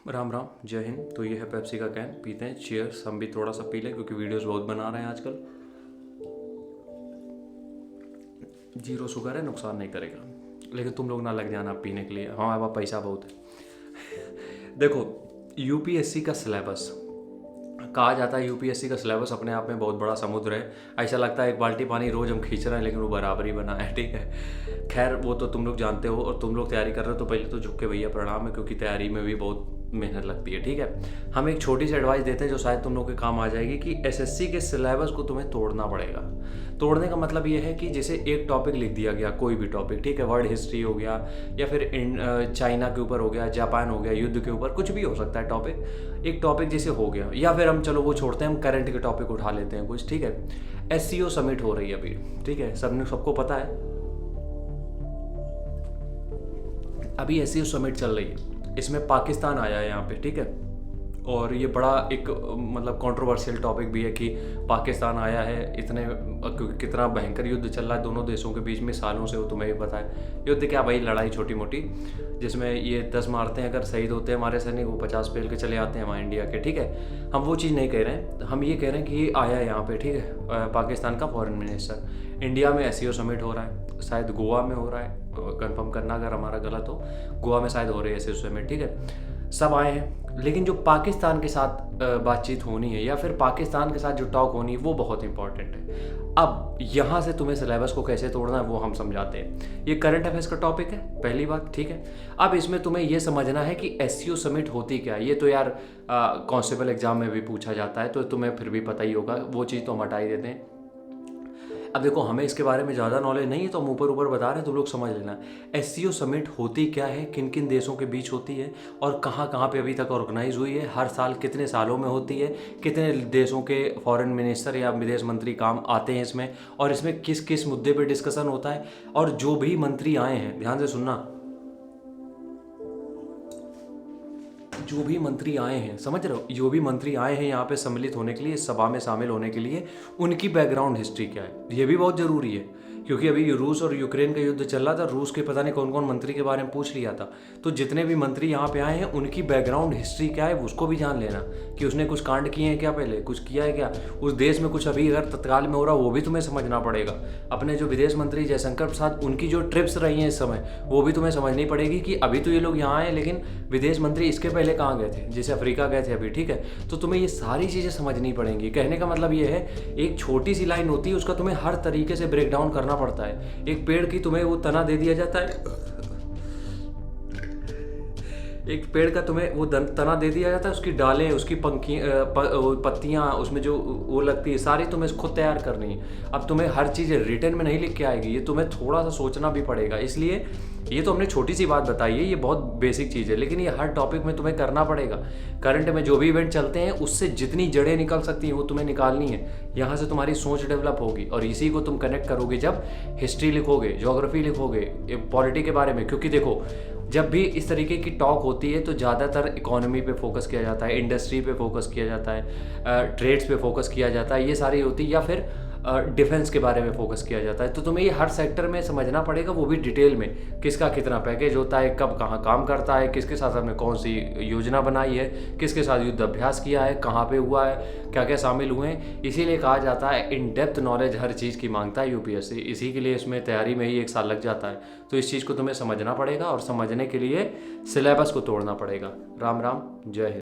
राम राम, जय हिंद। तो ये है पेप्सी का कैन, पीते हैं। चीयर्स। हम भी थोड़ा सा पी लें क्योंकि वीडियोस बहुत बना रहे हैं आजकल। जीरो शुगर है, नुकसान नहीं करेगा। लेकिन तुम लोग ना लग जाना पीने के लिए। हाँ, अब पैसा बहुत है। देखो, यूपीएससी का सिलेबस कहा जाता है, यूपीएससी का सिलेबस अपने आप में बहुत बड़ा समुद्र है। ऐसा लगता है एक बाल्टी पानी रोज हम खींच रहे हैं, लेकिन वो बराबर ही बना है। ठीक है, खैर वो तो तुम लोग जानते हो, और तुम लोग तैयारी कर रहे हो तो पहले तो झुक के भैया प्रणाम है, क्योंकि तैयारी में भी बहुत मेहनत लगती है। ठीक है, हम एक छोटी सी एडवाइस देते हैं जो शायद तुम लोग के काम आ जाएगी, कि एसएससी के सिलेबस को तुम्हें तोड़ना पड़ेगा। तोड़ने का मतलब ये है कि जैसे एक टॉपिक लिख दिया गया, कोई भी टॉपिक, ठीक है, वर्ल्ड हिस्ट्री हो गया, या फिर चाइना के ऊपर हो गया, जापान हो गया, युद्ध के ऊपर, कुछ भी हो सकता है टॉपिक। एक टॉपिक जैसे हो गया, या फिर हम चलो वो छोड़ते हैं, हम करंट के टॉपिक उठा लेते हैं कुछ। ठीक है, एससीओ समिट हो रही है अभी। ठीक है, सबको पता है अभी एससीओ समिट चल रही है। इसमें पाकिस्तान आया है यहाँ पे। ठीक है, और ये बड़ा एक मतलब कंट्रोवर्शियल टॉपिक भी है कि पाकिस्तान आया है इतने, क्योंकि कितना भयंकर युद्ध चल रहा है दोनों देशों के बीच में सालों से, वो तुम्हें भी पता है। युद्ध क्या भाई, लड़ाई छोटी मोटी, जिसमें ये 10 मारते हैं, अगर शहीद होते हैं हमारे सैनिक, वो 50 पेल के चले आते हैं हमारे इंडिया के। ठीक है, हम वो चीज़ नहीं कह रहे हैं, हम ये कह रहे हैं कि ये आया है यहाँ पे। ठीक है, पाकिस्तान का फॉरेन मिनिस्टर। इंडिया में एससीओ समिट हो रहा है, शायद गोवा में हो रहा है, कंफर्म करना अगर हमारा गलत हो। गोवा में शायद हो रही है एससीओ समिट। ठीक है, सब आए हैं, लेकिन जो पाकिस्तान के साथ बातचीत होनी है, या फिर पाकिस्तान के साथ जो टॉक होनी है, वो बहुत इंपॉर्टेंट है। अब यहाँ से तुम्हें सिलेबस को कैसे तोड़ना है वो हम समझाते हैं। ये करंट अफेयर्स का टॉपिक है, पहली बात। ठीक है, अब इसमें तुम्हें ये समझना है कि एससीओ समिट होती क्या है। ये तो यार कांस्टेबल एग्जाम में भी पूछा जाता है, तो तुम्हें फिर भी पता ही होगा, वो चीज़ तो हम हटा ही देते हैं। अब देखो, हमें इसके बारे में ज़्यादा नॉलेज नहीं है, तो हम ऊपर ऊपर बता रहे हैं, तुम लोग समझ लेना। एससीओ समिट होती क्या है, किन किन देशों के बीच होती है, और कहाँ कहाँ पे अभी तक ऑर्गेनाइज हुई है, हर साल कितने सालों में होती है, कितने देशों के फॉरेन मिनिस्टर या विदेश मंत्री काम आते हैं इसमें, और इसमें किस किस मुद्दे पे डिस्कशन होता है। और जो भी मंत्री आए हैं, ध्यान से सुनना, जो भी मंत्री आए हैं, समझ रहे हो, जो भी मंत्री आए हैं यहाँ पे सम्मिलित होने के लिए, इस सभा में शामिल होने के लिए, उनकी बैकग्राउंड हिस्ट्री क्या है, ये भी बहुत ज़रूरी है। क्योंकि अभी रूस और यूक्रेन का युद्ध चल रहा था, रूस के पता नहीं कौन कौन मंत्री के बारे में पूछ लिया था। तो जितने भी मंत्री यहाँ पे आए हैं, उनकी बैकग्राउंड हिस्ट्री क्या है, उसको भी जान लेना, कि उसने कुछ कांड किए हैं क्या, पहले कुछ किया है क्या, उस देश में कुछ अभी अगर तत्काल में हो रहा, वो भी तुम्हें समझना पड़ेगा। अपने जो विदेश मंत्री जयशंकर प्रसाद, उनकी जो ट्रिप्स रही हैं इस समय, वो भी तुम्हें समझनी पड़ेगी, कि अभी तो ये लोग यहाँ आए, लेकिन विदेश मंत्री इसके पहले कहाँ गए थे, जैसे अफ्रीका गए थे अभी। ठीक है, तो तुम्हें ये सारी चीज़ें समझनी पड़ेंगी। कहने का मतलब ये है, एक छोटी सी लाइन होती है, उसका तुम्हें हर तरीके से ब्रेक डाउन करना पड़ता है। एक पेड़ की तुम्हें वो तना दे दिया जाता है, एक पेड़ का तुम्हें वो तना दे दिया जाता है, उसकी डालें, उसकी पत्तियाँ, उसमें जो वो लगती है, सारी तुम्हें खुद तैयार करनी है। अब तुम्हें हर चीज़ रिटर्न में नहीं लिख के आएगी, ये तुम्हें थोड़ा सा सोचना भी पड़ेगा। इसलिए ये तो हमने छोटी सी बात बताई है, ये बहुत बेसिक चीज़ है, लेकिन ये हर टॉपिक में तुम्हें करना पड़ेगा। करंट में जो भी इवेंट चलते हैं, उससे जितनी जड़ें निकल सकती हैं वो तुम्हें निकालनी है। यहाँ से तुम्हारी सोच डेवलप होगी, और इसी को तुम कनेक्ट करोगे जब हिस्ट्री लिखोगे, ज्योग्राफी लिखोगे, पॉलिटी के बारे में। क्योंकि देखो, जब भी इस तरीके की टॉक होती है, तो ज़्यादातर इकोनॉमी पे फोकस किया जाता है, इंडस्ट्री पे फोकस किया जाता है, ट्रेड्स पे फोकस किया जाता है, ये सारी होती है, या फिर डिफेंस के बारे में फोकस किया जाता है। तो तुम्हें ये हर सेक्टर में समझना पड़ेगा, वो भी डिटेल में, किसका कितना पैकेज होता है, कब कहाँ काम करता है, किसके साथ हमने कौन सी योजना बनाई है, किसके साथ युद्ध अभ्यास किया है, कहाँ पे हुआ है, क्या क्या शामिल हुए हैं। इसीलिए कहा जाता है इन डेप्थ नॉलेज हर चीज़ की मांगता है यूपीएससी। इसी के लिए इसमें तैयारी में ही 1 साल लग जाता है। तो इस चीज़ को तुम्हें समझना पड़ेगा, और समझने के लिए सिलेबस को तोड़ना पड़ेगा। राम राम, जय हिंद।